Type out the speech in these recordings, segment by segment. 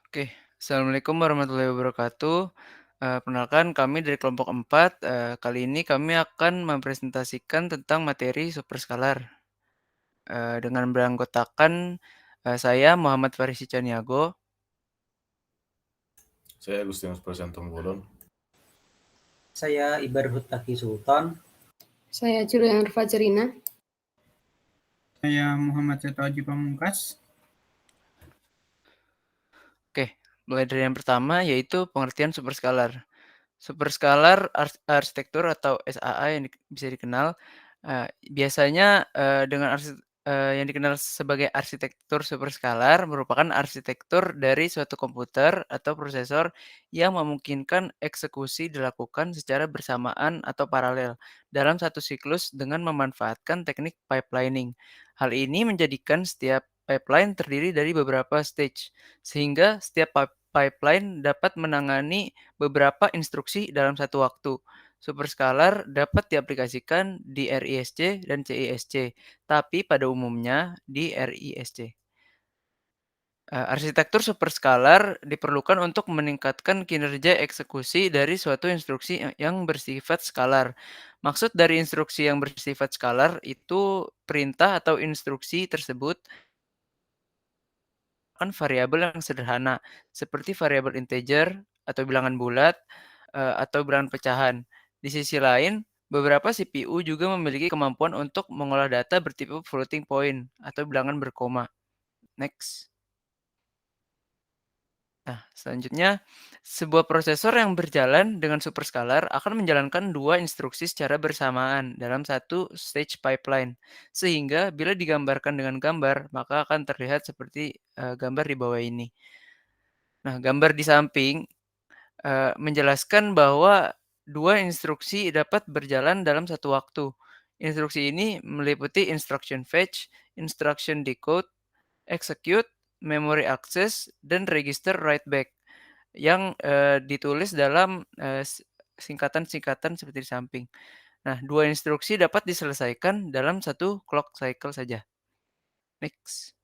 Oke, assalamualaikum warahmatullahi wabarakatuh. Perkenalkan kami dari kelompok 4. Kali ini kami akan mempresentasikan tentang materi superskalar, dengan beranggotakan, saya Muhammad Farisi Caniago. Saya Agustinus Prasanto Bolon. Saya Ibar Hutaki Sultan. Saya Julian Fajarina. Saya Muhammad Seto Haji Pamungkas. Oke, mulai dari yang pertama yaitu pengertian superskalar. Superskalar arsitektur atau SAA yang bisa dikenal, biasanya, dengan yang dikenal sebagai arsitektur superskalar merupakan arsitektur dari suatu komputer atau prosesor yang memungkinkan eksekusi dilakukan secara bersamaan atau paralel dalam satu siklus dengan memanfaatkan teknik pipelining. Hal ini menjadikan setiap pipeline terdiri dari beberapa stage, sehingga setiap pipeline dapat menangani beberapa instruksi dalam satu waktu. Superskalar dapat diaplikasikan di RISC dan CISC, tapi pada umumnya di RISC. Arsitektur superskalar diperlukan untuk meningkatkan kinerja eksekusi dari suatu instruksi yang bersifat skalar. Maksud dari instruksi yang bersifat skalar itu perintah atau instruksi tersebut kan variabel yang sederhana, seperti variabel integer atau bilangan bulat, atau bilangan pecahan. Di sisi lain, beberapa CPU juga memiliki kemampuan untuk mengolah data bertipe floating point atau bilangan berkoma. Next. Nah, selanjutnya, sebuah prosesor yang berjalan dengan superskalar akan menjalankan dua instruksi secara bersamaan dalam satu stage pipeline. Sehingga bila digambarkan dengan gambar, maka akan terlihat seperti gambar di bawah ini. Nah, gambar di samping menjelaskan bahwa dua instruksi dapat berjalan dalam satu waktu. Instruksi ini meliputi instruction fetch, instruction decode, execute, memory access, dan register write back yang ditulis dalam singkatan-singkatan seperti di samping. Nah, dua instruksi dapat diselesaikan dalam satu clock cycle saja. Next.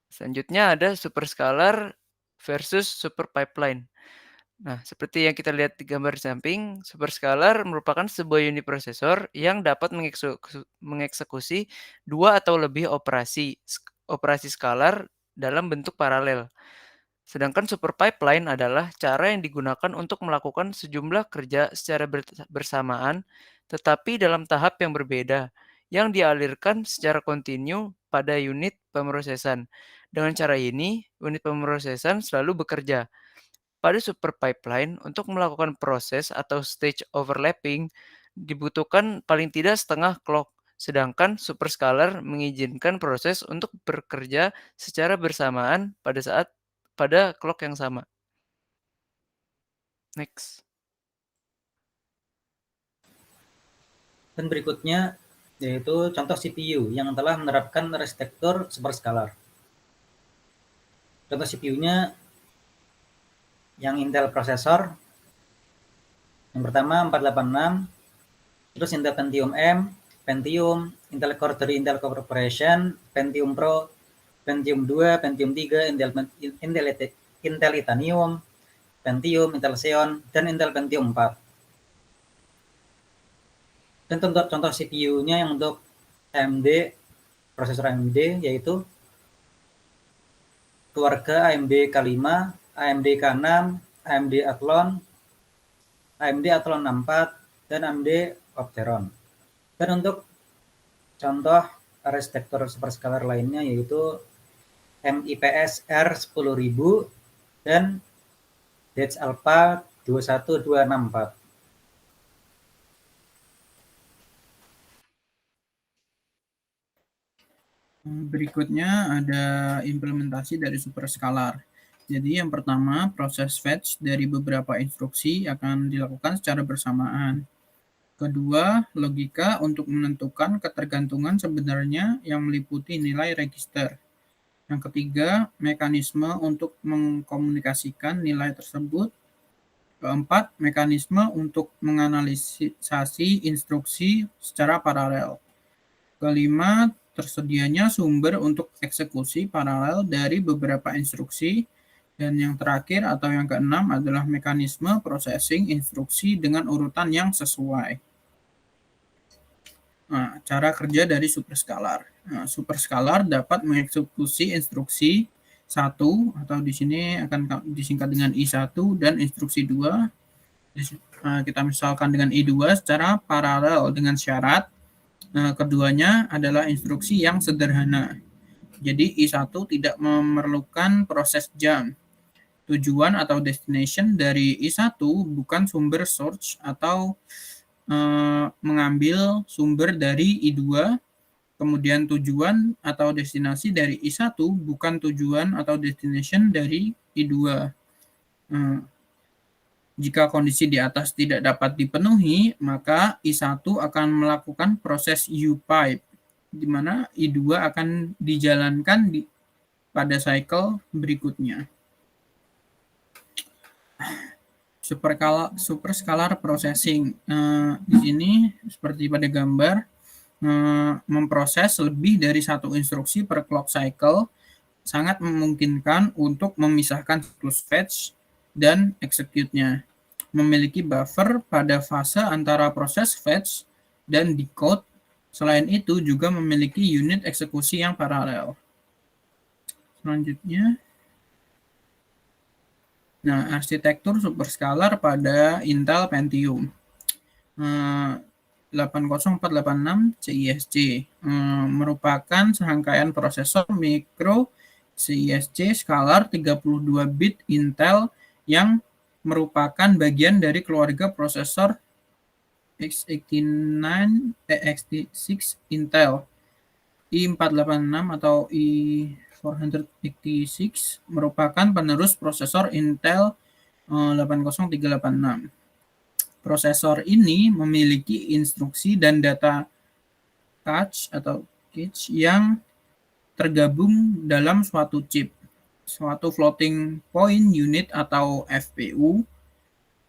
Selanjutnya ada superskalar versus super pipeline. Nah, seperti yang kita lihat di gambar di samping, superskalar merupakan sebuah unit prosesor yang dapat mengeksekusi dua atau lebih operasi skalar dalam bentuk paralel. Sedangkan super pipeline adalah cara yang digunakan untuk melakukan sejumlah kerja secara bersamaan, tetapi dalam tahap yang berbeda, yang dialirkan secara kontinu pada unit pemrosesan. Dengan cara ini, unit pemrosesan selalu bekerja. Pada super pipeline, untuk melakukan proses atau stage overlapping, dibutuhkan paling tidak setengah clock, sedangkan superskalar mengizinkan proses untuk bekerja secara bersamaan pada clock yang sama. Next. Dan berikutnya yaitu contoh CPU yang telah menerapkan arsitektur superskalar. Contoh CPU-nya yang Intel prosesor. Yang pertama 486, terus Intel Pentium M, Pentium, Intel Core dari Intel Corporation, Pentium Pro, Pentium 2, Pentium 3, Intel Titanium, Pentium, Intel Xeon, dan Intel Pentium 4. Dan contoh CPU-nya yang untuk AMD, prosesor AMD, yaitu keluarga AMD K5, AMD K6, AMD Athlon, AMD Athlon 64, dan AMD Opteron. Dan untuk contoh arsitektur superskalar lainnya yaitu MIPS R10000 dan Dec Alpha 21264. Berikutnya ada implementasi dari superskalar. Jadi yang pertama, proses fetch dari beberapa instruksi akan dilakukan secara bersamaan. Kedua, logika untuk menentukan ketergantungan sebenarnya yang meliputi nilai register. Yang ketiga, mekanisme untuk mengkomunikasikan nilai tersebut. Keempat, mekanisme untuk menganalisasi instruksi secara paralel. Kelima, tersedianya sumber untuk eksekusi paralel dari beberapa instruksi. Dan yang terakhir atau yang keenam adalah mekanisme processing instruksi dengan urutan yang sesuai. Nah, cara kerja dari superscalar. Nah, superscalar dapat mengeksekusi instruksi 1 atau di sini akan disingkat dengan I1 dan instruksi 2. Kita misalkan dengan I2 secara paralel dengan syarat keduanya adalah instruksi yang sederhana. Jadi I1 tidak memerlukan proses jump. Tujuan atau destination dari I1 bukan sumber source atau mengambil sumber dari I2, kemudian tujuan atau destinasi dari I1 bukan tujuan atau destination dari I2. Jika kondisi di atas tidak dapat dipenuhi, maka I1 akan melakukan proses U-pipe, di mana I2 akan dijalankan pada cycle berikutnya. Superscalar processing. Di sini seperti pada gambar, memproses lebih dari satu instruksi per clock cycle sangat memungkinkan untuk memisahkan siklus fetch dan execute-nya. Memiliki buffer pada fase antara proses fetch dan decode. Selain itu juga memiliki unit eksekusi yang paralel. Selanjutnya, nah, arsitektur superscalar pada Intel Pentium 80486 CISC merupakan serangkaian prosesor mikro CISC scalar 32 bit Intel yang merupakan bagian dari keluarga prosesor x86 Intel. i486 atau i486 merupakan penerus prosesor Intel 80386. Prosesor ini memiliki instruksi dan data cache atau cache yang tergabung dalam suatu chip, suatu floating point unit atau FPU,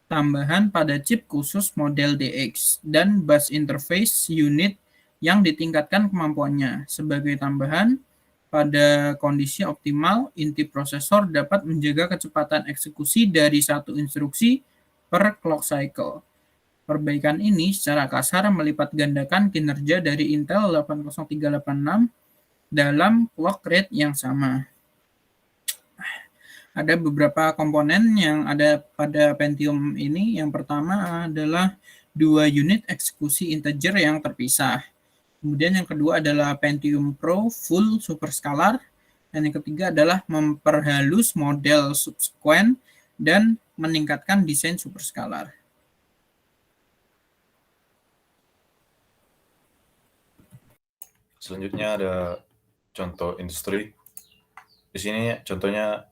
tambahan pada chip khusus model DX, dan bus interface unit yang ditingkatkan kemampuannya. Sebagai tambahan, pada kondisi optimal, inti prosesor dapat menjaga kecepatan eksekusi dari satu instruksi per clock cycle. Perbaikan ini secara kasar melipat gandakan kinerja dari Intel 80386 dalam clock rate yang sama. Ada beberapa komponen yang ada pada Pentium ini. Yang pertama adalah 2 unit eksekusi integer yang terpisah. Kemudian yang kedua adalah Pentium Pro full superscalar. Dan yang ketiga adalah memperhalus model subsequent dan meningkatkan desain superscalar. Selanjutnya ada contoh industri. Di sini contohnya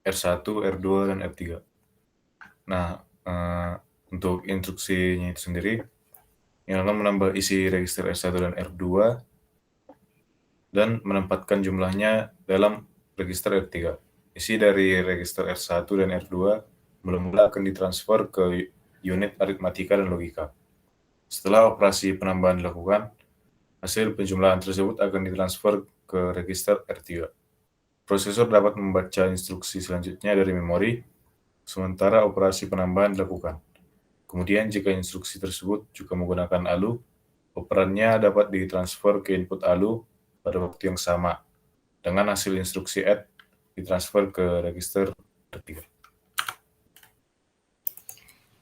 R1, R2, dan R3. Nah, untuk instruksinya itu sendiri, yang akan menambah isi register R1 dan R2 dan menempatkan jumlahnya dalam register R3. Isi dari register R1 dan R2 mula-mula akan ditransfer ke unit aritmatika dan logika. Setelah operasi penambahan dilakukan, hasil penjumlahan tersebut akan ditransfer ke register R3. Prosesor dapat membaca instruksi selanjutnya dari memori, sementara operasi penambahan dilakukan. Kemudian jika instruksi tersebut juga menggunakan ALU, operannya dapat ditransfer ke input ALU pada waktu yang sama, dengan hasil instruksi add ditransfer ke register R3.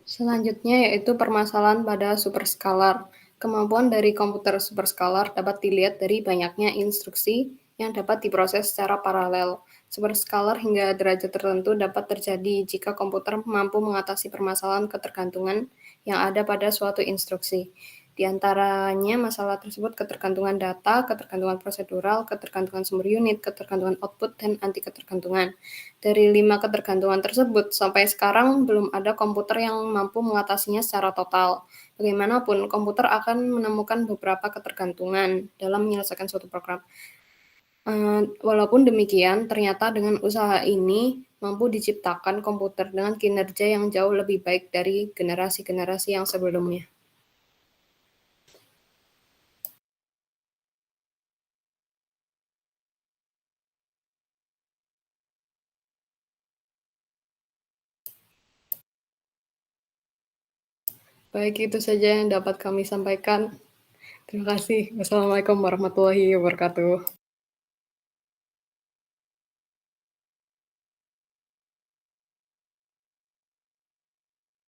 Selanjutnya yaitu permasalahan pada superscalar. Kemampuan dari komputer superscalar dapat dilihat dari banyaknya instruksi yang dapat diproses secara paralel. Superscalar hingga derajat tertentu dapat terjadi jika komputer mampu mengatasi permasalahan ketergantungan yang ada pada suatu instruksi. Di antaranya masalah tersebut ketergantungan data, ketergantungan prosedural, ketergantungan sumber unit, ketergantungan output, dan anti-ketergantungan. Dari 5 ketergantungan tersebut, sampai sekarang belum ada komputer yang mampu mengatasinya secara total. Bagaimanapun, komputer akan menemukan beberapa ketergantungan dalam menyelesaikan suatu program. Walaupun demikian, ternyata dengan usaha ini mampu diciptakan komputer dengan kinerja yang jauh lebih baik dari generasi-generasi yang sebelumnya. Baik, itu saja yang dapat kami sampaikan. Terima kasih. Wassalamualaikum warahmatullahi wabarakatuh.